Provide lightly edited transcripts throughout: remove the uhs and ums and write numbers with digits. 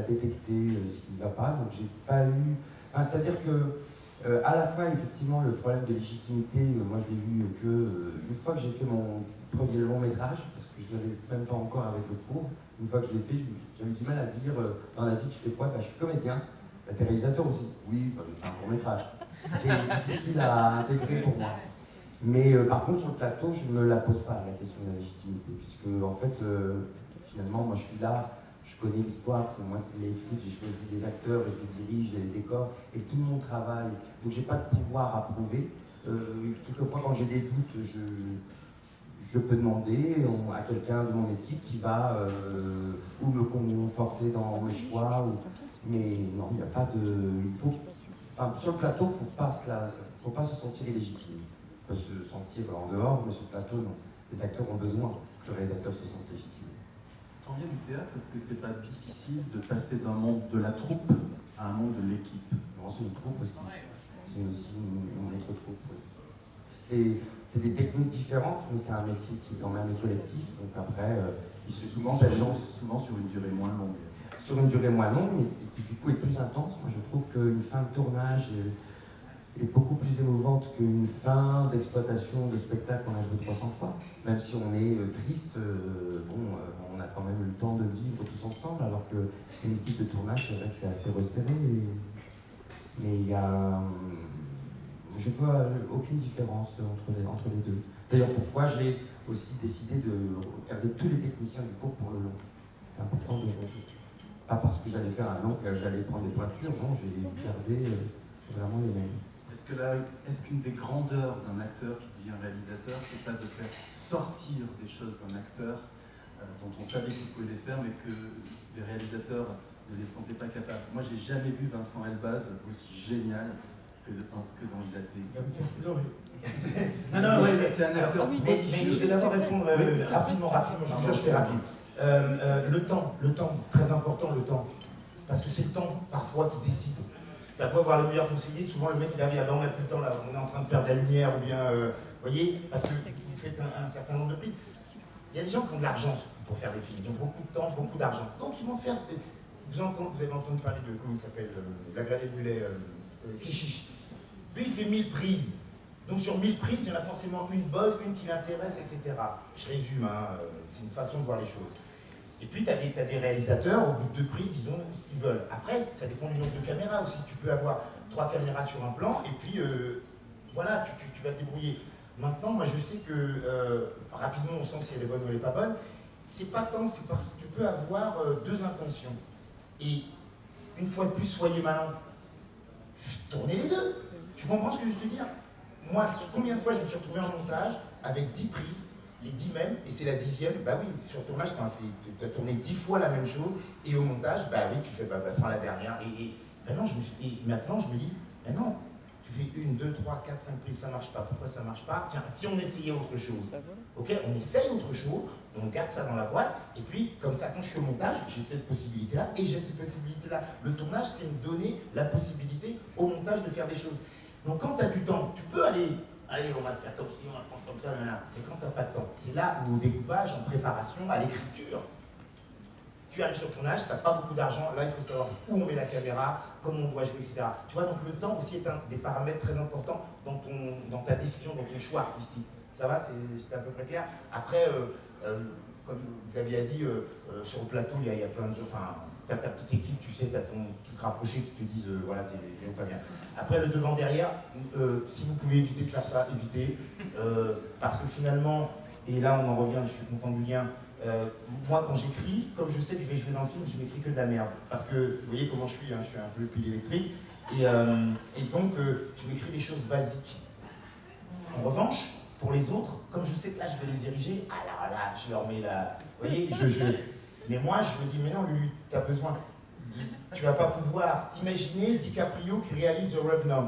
détecter ce qui ne va pas. Donc j'ai pas eu... Enfin, c'est-à-dire que à la fois, effectivement, le problème de légitimité, moi je l'ai eu une fois que j'ai fait mon premier long métrage, parce que je ne l'avais même pas encore avec le cours, une fois que je l'ai fait, j'avais du mal à dire dans la vie que je fais quoi, bah, je suis comédien, bah, t'es réalisateur aussi. Oui, enfin, j'ai fait un court métrage. C'était difficile à intégrer pour moi. Mais par contre, sur le plateau, je ne me la pose pas, la question de la légitimité, puisque en fait, finalement, moi je suis là, je connais l'histoire, c'est moi qui l'ai écrite, j'ai choisi les acteurs, et je les dirige, j'ai les décors, et tout mon travail. Donc j'ai pas de pouvoir à prouver. Quelquefois, quand j'ai des doutes, je peux demander à quelqu'un de mon équipe qui va ou me conforter dans mes choix, mais non, il n'y a pas de... Enfin, sur le plateau, il ne faut pas se sentir illégitime. On peut se sentir en dehors, mais sur le plateau, non. Les acteurs ont besoin que le réalisateur se sente légitime. Quand on vient du théâtre, est-ce que c'est pas difficile de passer d'un monde de la troupe à un monde de l'équipe? Non, c'est une troupe aussi. C'est aussi une autre troupe. Oui. C'est des techniques différentes, mais c'est un métier qui quand même est collectif. Donc après, il se souvent sur une durée moins longue. Sur une durée moins longue, mais qui du coup est plus intense. Moi, je trouve qu'une fin de tournage est beaucoup plus émouvante qu'une fin d'exploitation de spectacle qu'on a joué 300 fois. Même si on est triste, on a quand même eu le temps de vivre tous ensemble, alors qu'une équipe de tournage, c'est vrai que c'est assez resserré. Mais il y a... Je ne vois aucune différence entre les deux. D'ailleurs, pourquoi j'ai aussi décidé de regarder tous les techniciens du cours pour le long. C'est important de... Pas parce que j'allais faire un long que j'allais prendre des pointures, non, j'ai gardé vraiment les mêmes. Est-ce qu'une des grandeurs d'un acteur qui devient réalisateur, c'est pas de faire sortir des choses d'un acteur dont on savait qu'il pouvait les faire, mais que les réalisateurs ne les sentaient pas capables? Moi, j'ai jamais vu Vincent Elbaz aussi génial que dans Il a été. Non, c'est un acteur. Mais je vais d'abord répondre rapidement, je fais rapide. Le temps, très important le temps. Parce que c'est le temps, parfois, qui décide. T'as beau avoir le meilleur conseiller, souvent le mec il arrive, on n'a plus le temps là, on est en train de perdre la lumière, ou bien, vous voyez, parce que vous faites un certain nombre de prises. Il y a des gens qui ont de l'argent pour faire des films, ils ont beaucoup de temps, beaucoup d'argent. Donc ils vont faire, vous avez entendu parler de, comment il s'appelle, la Gradée de Mulet, Kishish. Lui il fait 1000 prises. Donc sur 1000 prises, il y en a forcément une bonne, une qui l'intéresse, etc. Je résume, c'est une façon de voir les choses. Et puis, tu as des réalisateurs, au bout de 2 prises, ils ont ce qu'ils veulent. Après, ça dépend du nombre de caméras aussi. Tu peux avoir 3 caméras sur un plan, et puis, voilà, tu vas te débrouiller. Maintenant, moi, je sais que, rapidement, on sent si elle est bonne ou elle n'est pas bonne. C'est pas tant, c'est parce que tu peux avoir 2 intentions. Et, une fois de plus, soyez malin. Tournez les 2. Tu comprends ce que je veux te dire? Moi, combien de fois je me suis retrouvé en montage avec 10 prises, les 10 mêmes, et c'est la 10e, bah oui, sur le tournage, tu as tourné 10 fois la même chose, et au montage, bah oui, tu fais, prends la dernière, et maintenant je me dis, ben non, tu fais 1, 2, 3, 4, 5 prises, ça marche pas, pourquoi ça marche pas? Tiens, si on essayait autre chose, ok, on essaye autre chose, on garde ça dans la boîte, et puis, comme ça, quand je suis au montage, j'ai cette possibilité-là, et j'ai cette possibilité-là. Le tournage, c'est me donner la possibilité au montage de faire des choses. Donc quand tu as du temps, tu peux aller, on va se faire comme ci, on va prendre comme ça, mais quand tu n'as pas de temps, c'est là où au découpage, en préparation, à l'écriture, tu arrives sur le tournage, tu n'as pas beaucoup d'argent, là il faut savoir où on met la caméra, comment on doit jouer, etc. Tu vois, donc le temps aussi est un des paramètres très importants dans ta décision, dans ton choix artistique. Ça va, c'est à peu près clair. Après, comme Xavier a dit, sur le plateau, il y a plein de gens, enfin, tu as ta petite équipe, tu sais, tu as ton truc rapproché qui te disent, voilà, t'es bien ou pas bien. Après, le devant-derrière, si vous pouvez éviter de faire ça, évitez. Parce que finalement, et là on en revient, je suis content du lien, moi quand j'écris, comme je sais que je vais jouer dans le film, je n'écris que de la merde. Parce que, vous voyez comment je suis un peu pile électrique. Et donc, je m'écris des choses basiques. En revanche, pour les autres, comme je sais que là je vais les diriger, alors là, je leur mets la... Vous voyez, mais moi, je me dis, mais non, lui, tu as besoin. Tu vas pas pouvoir imaginer DiCaprio qui réalise The Revenant.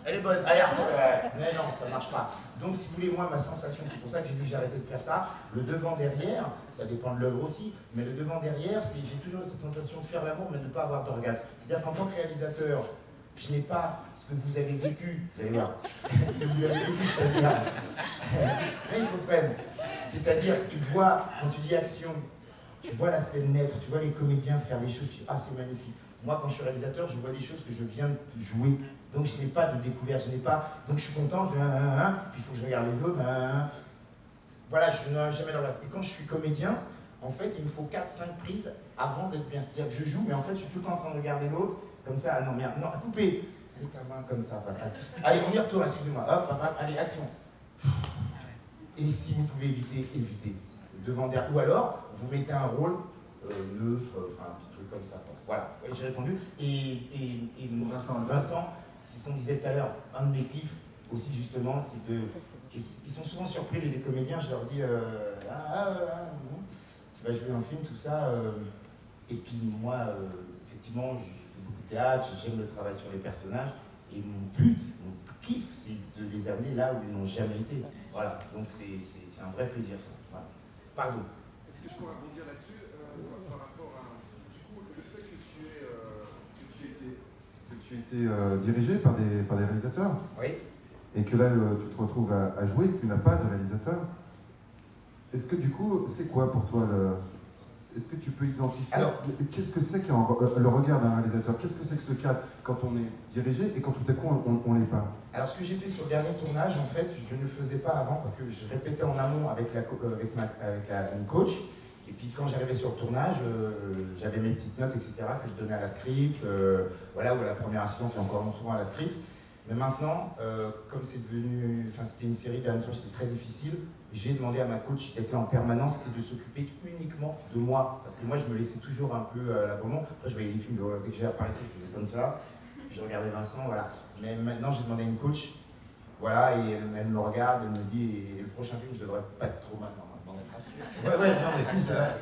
Elle est bonne, allez, mais non, ça marche pas. Donc, si vous voulez, moi, ma sensation, c'est pour ça que j'ai dit j'ai arrêté de faire ça. Le devant-derrière, ça dépend de l'œuvre aussi, mais le devant-derrière, j'ai toujours cette sensation de faire l'amour, mais de ne pas avoir d'orgasme. C'est-à-dire qu'en tant que réalisateur, je n'ai pas ce que vous avez vécu, vous allez voir, ce que vous avez vécu, c'est-à-dire, ils comprennent. C'est-à-dire que tu vois, quand tu dis action, Tu vois la scène naître, tu vois les comédiens faire des choses, tu dis, ah c'est magnifique. Moi quand je suis réalisateur, je vois des choses que je viens de jouer. Donc je n'ai pas de découverte, je n'ai pas. Donc je suis content, je fais puis il faut que je regarde les autres. Voilà, je n'ai jamais le reste. Et quand je suis comédien, en fait, il me faut 4-5 prises avant d'être bien. C'est-à-dire que je joue, mais en fait, je suis tout le temps en train de regarder l'autre, comme ça, ah non, merde, non, coupez. Mets ta main comme ça, papa. Allez, on y retourne, excusez-moi. Hop, papa, allez, action. Et si vous pouvez éviter, évitez. Devant derrière. Ou alors, vous mettez un rôle neutre, enfin, un petit truc comme ça. Quoi. Voilà, oui, j'ai répondu. Et Vincent, c'est ce qu'on disait tout à l'heure, un de mes kiffs aussi, justement, c'est que. Ils sont souvent surpris, les comédiens, je leur dis tu vas jouer un film, tout ça. Et puis moi, effectivement, je fais beaucoup de théâtre, j'aime le travail sur les personnages. Et mon but, mon kiff, c'est de les amener là où ils n'ont jamais été. Voilà, donc c'est un vrai plaisir ça. Voilà. Pardon. Est-ce que je peux rebondir là-dessus par rapport à du coup, le fait que tu aies été dirigé par des réalisateurs? Oui. Et que là, tu te retrouves à jouer, que tu n'as pas de réalisateur. Est-ce que du coup, c'est quoi pour toi Est-ce que tu peux identifier qu'est-ce que c'est le regard d'un réalisateur? Qu'est-ce que c'est que ce cadre quand on est dirigé et quand tout à coup on l'est pas? Alors ce que j'ai fait sur le dernier tournage, en fait, je ne le faisais pas avant parce que je répétais en amont avec une coach. Et puis quand j'arrivais sur le tournage, j'avais mes petites notes, etc., que je donnais à la script, voilà, ou à la première assistante, et encore souvent à la script. Mais maintenant, comme c'était une série d'animation, c'était très difficile, j'ai demandé à ma coach d'être là en permanence et de s'occuper uniquement de moi. Parce que moi, je me laissais toujours un peu à l'abandon. Après, je voyais les films, dès que j'apparaissais, je faisais comme ça. Je regardais Vincent, voilà. Mais maintenant, j'ai demandé à une coach, voilà, et elle me regarde, elle me dit, et le prochain film, je devrais pas être trop maintenant. Ouais, non, mais si, c'est vrai.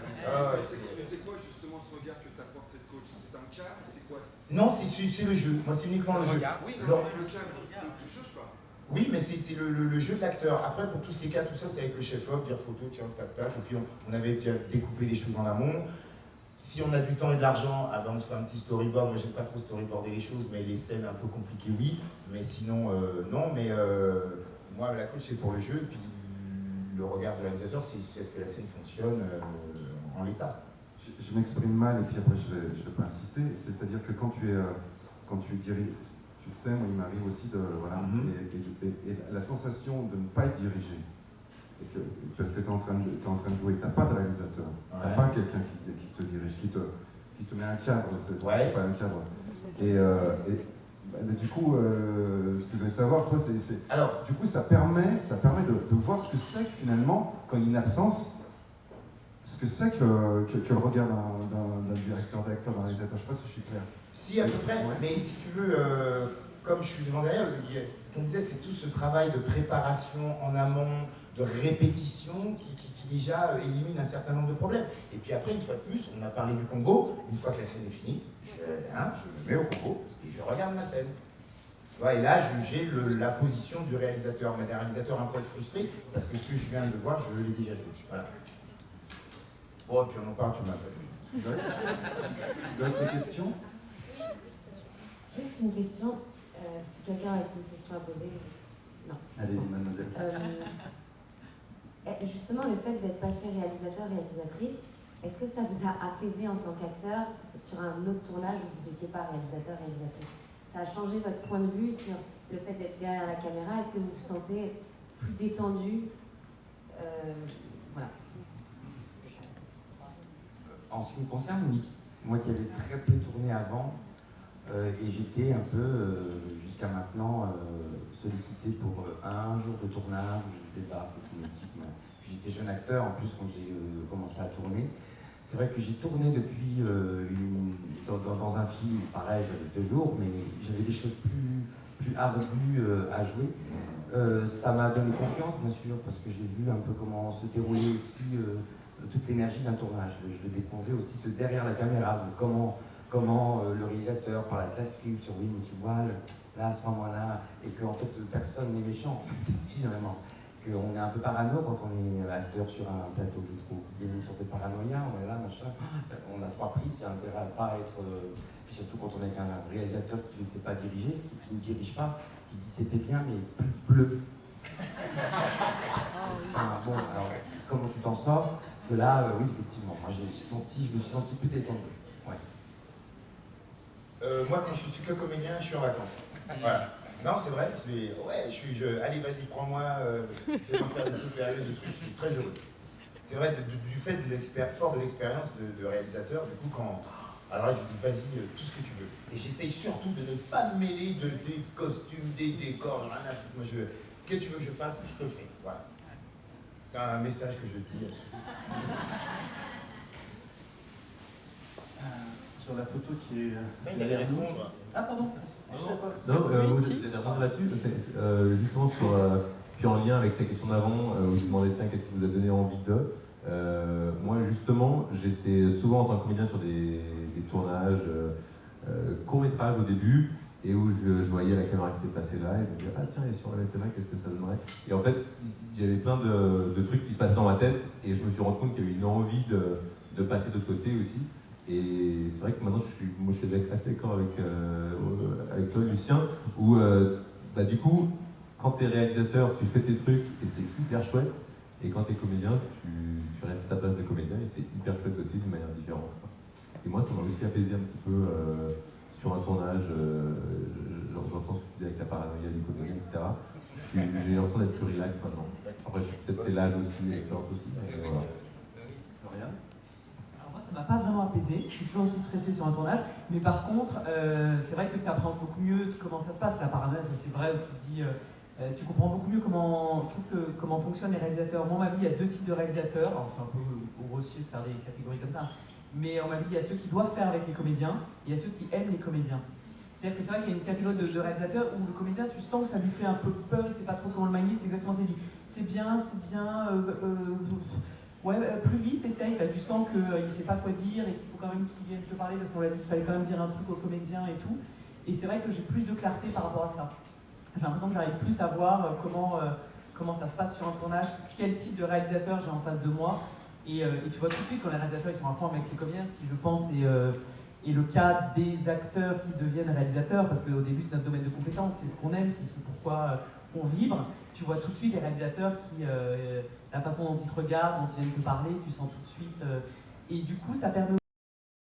Mais c'est quoi justement ce regard que t'apporte cette coach? C'est un cadre? C'est quoi? Non, c'est le jeu. Moi, c'est uniquement le jeu. Oui, non, le cadre du jeu, je parle. Oui, mais c'est le jeu de l'acteur. Après, pour tout ce qui est cas, tout ça, c'est avec le chef-op, dire photo, tiens, tac, tac. Et puis, on avait déjà découpé les choses en amont. Si on a du temps et de l'argent, ah ben, on se fait un petit storyboard. Moi, j'aime pas trop storyboarder les choses, mais les scènes un peu compliquées, oui. Mais sinon, non. Mais moi, la coach, c'est pour le jeu. Puis, le regard du réalisateur, c'est est-ce que la scène fonctionne en l'état. Je m'exprime mal, et puis après, je vais pas insister. C'est-à-dire que quand tu diriges, tu le sais, moi, il m'arrive aussi de. Voilà, et la sensation de ne pas être dirigé. Parce que tu es en train de jouer, tu n'as pas de réalisateur, tu n'as pas quelqu'un qui te dirige, qui te met un cadre, c'est pas un cadre. Et du coup, ce que je voulais savoir, toi, Alors, du coup, ça permet de voir ce que c'est que finalement, quand il y a une absence, ce que c'est que le regard d'un directeur d'acteur, d'un réalisateur. Je ne sais pas si je suis clair. Si, à peu près, mais si tu veux, comme je suis devant derrière, ce qu'on disait, c'est tout ce travail de préparation en amont, de répétition qui déjà élimine un certain nombre de problèmes. Et puis après, une fois de plus, on a parlé du Congo, une fois que la scène est finie, je me mets au Congo et je regarde ma scène. Et là, j'ai la position du réalisateur, mais d'un réalisateur un peu frustré, parce que ce que je viens de voir, je l'ai déjà joué. Voilà. Bon, et puis on en parle, tu m'appelles. D'autres questions? Juste une question. Si quelqu'un a une question à poser. Non. Allez-y, mademoiselle. Justement, le fait d'être passé réalisateur, réalisatrice, est-ce que ça vous a apaisé en tant qu'acteur sur un autre tournage où vous n'étiez pas réalisateur, réalisatrice? Ça a changé votre point de vue sur le fait d'être derrière la caméra? Est-ce que vous vous sentez plus détendu? Voilà. En ce qui me concerne, oui. Moi qui avais très peu tourné avant, et j'étais un peu, jusqu'à maintenant, sollicité pour un jour de tournage où je débarque avec une équipe. Puis j'étais jeune acteur en plus quand j'ai commencé à tourner. C'est vrai que j'ai tourné depuis dans un film, pareil, j'avais 2 jours, mais j'avais des choses plus ardues à jouer. Ça m'a donné confiance, bien sûr, parce que j'ai vu un peu comment se déroulait aussi toute l'énergie d'un tournage. Je le découvrais aussi de derrière la caméra, de comment le réalisateur parle avec la script sur oui, mais tu vois, là, à ce moment-là, et que en fait, personne n'est méchant, en fait, finalement. Qu'on est un peu parano quand on est acteur sur un plateau, je trouve. Il y a une sorte de paranoïa, on est là, machin. On a 3 prix, c'est intérêt à pas être. Puis surtout quand on est avec un réalisateur qui ne sait pas diriger, qui ne dirige pas, qui dit c'était bien, mais plus bleu. Enfin bon, alors comment tu t'en sors? que là, oui, effectivement, moi je me suis senti plus détendu. Ouais. Moi, quand je suis que comédien, je suis en vacances. Voilà. Non, c'est vrai, allez, vas-y, prends-moi, fais-moi faire des sauts périodes, des trucs, je suis très heureux. C'est vrai, du fait fort de l'expérience de réalisateur, du coup, alors là, je dis, vas-y, tout ce que tu veux. Et j'essaye surtout de ne pas me mêler des costumes, des décors, rien à foutre. Moi, qu'est-ce que tu veux que je fasse? Je te le fais. Voilà. C'est un message que je dis à ceux-ci. Sur la photo qui est Il allait répondre. Ah, pardon. Non, j'allais revenir là-dessus. Justement, puis en lien avec ta question d'avant, où tu demandais, tiens, qu'est-ce qui vous a donné envie de. Moi, justement, j'étais souvent en tant que comédien sur des tournages court-métrages au début, et où je voyais la caméra qui était passée là, et je me disais, ah tiens, et si on la mettait là, qu'est-ce que ça donnerait? Et en fait, j'avais plein de trucs qui se passaient dans ma tête, et je me suis rendu compte qu'il y avait une envie de passer de l'autre côté aussi. Et c'est vrai que maintenant, je suis assez d'accord avec toi, Lucien, où du coup, quand tu es réalisateur, tu fais tes trucs et c'est hyper chouette. Et quand tu es comédien, tu restes à ta place de comédien et c'est hyper chouette aussi d'une manière différente. Et moi, ça m'a aussi apaisé un petit peu sur un tournage. J'entends ce que tu disais avec la paranoïa du comédien, etc. J'ai l'impression d'être plus relax maintenant. Après, peut-être c'est l'âge aussi, l'expérience aussi. Voilà. Florian? Ça m'a pas vraiment apaisé, je suis toujours aussi stressée sur un tournage, mais par contre, c'est vrai que tu apprends beaucoup mieux comment ça se passe, la paranoïa, ça c'est vrai, où tu te dis, tu comprends beaucoup mieux comment fonctionnent les réalisateurs. Moi, en ma vie, il y a deux types de réalisateurs, alors c'est un peu grossier de faire des catégories comme ça, mais en ma vie, il y a ceux qui doivent faire avec les comédiens, et il y a ceux qui aiment les comédiens. C'est-à-dire que c'est vrai qu'il y a une catégorie de réalisateurs où le comédien, tu sens que ça lui fait un peu peur, il ne sait pas trop comment le manier, c'est exactement ce qu'il dit. C'est bien, plus vite, essaye. Tu sens qu'il ne sait pas quoi dire et qu'il faut quand même qu'il vienne te parler parce qu'on l'a dit qu'il fallait quand même dire un truc au comédien et tout. Et c'est vrai que j'ai plus de clarté par rapport à ça. J'ai l'impression que j'arrive plus à voir comment ça se passe sur un tournage, quel type de réalisateur j'ai en face de moi. Et tu vois tout de suite quand les réalisateurs ils sont en forme avec les comédiens, ce qui je pense est le cas des acteurs qui deviennent réalisateurs, parce qu'au début c'est notre domaine de compétence, c'est ce qu'on aime, c'est ce pourquoi on vibre. Tu vois tout de suite les réalisateurs la façon dont ils te regardent, dont ils viennent te parler, tu sens tout de suite. Et du coup, ça permet